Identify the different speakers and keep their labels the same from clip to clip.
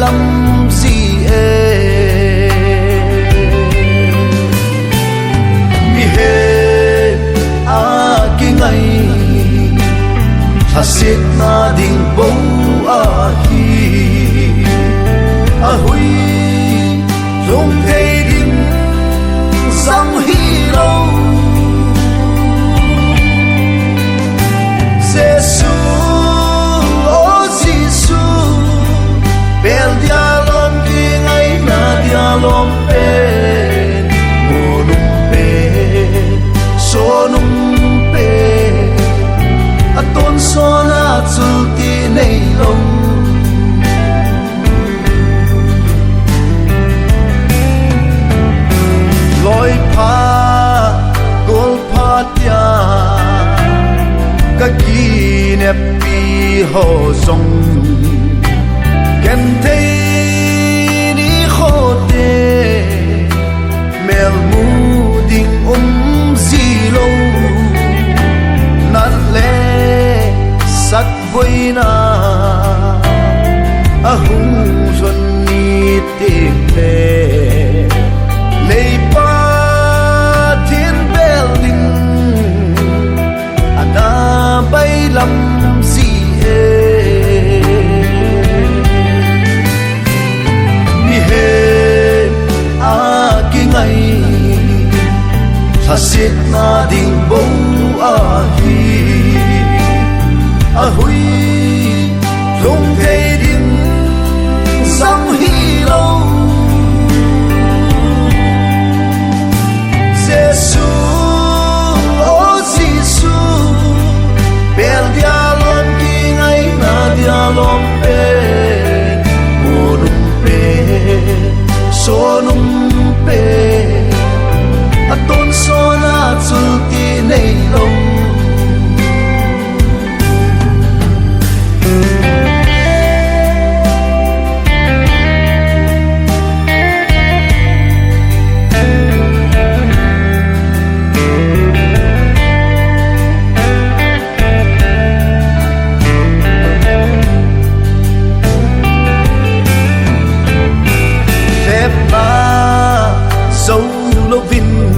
Speaker 1: lam si e mi he a ki ngai hasit na ding bo a hi a hui lung thei ding sang hi lo Giêsu oh Giêsu bel dia lom ki ngai na dia lom pe mo num pe so num pe aton so na chu ti nei long loi pha gol pha tia ka ki ne pi ho song ken thei ni kho te mel mu ding zi lo nat le sat voi na a hung son ni te pe lei pa thiên bel ding ana bay lam si e mi he a ki ngai hasit na ding bo a hi a hui lung thei ding sam hi lo Giêsu oh Giêsu bel dia lom ki ngai na dia lom pe mo num pe so num pe aton so na chu ti nei long dấu lô vinh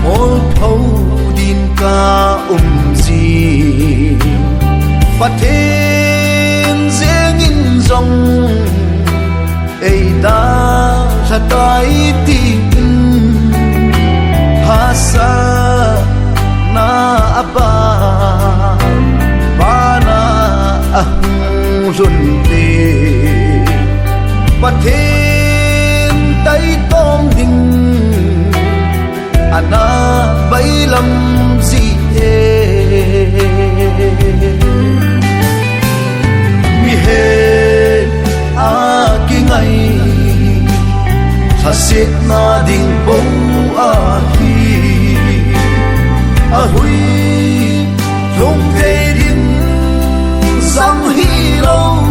Speaker 1: mô thâu din ca gì và thêm dễ nghìn dòng ấy ta ra tay tim hasa na apa ba na ahung run te và thêm tay tôm ding ana bay lam si e mi he a ki ngai hasit na ding bo a hi a hui lung thei ding sam hi lo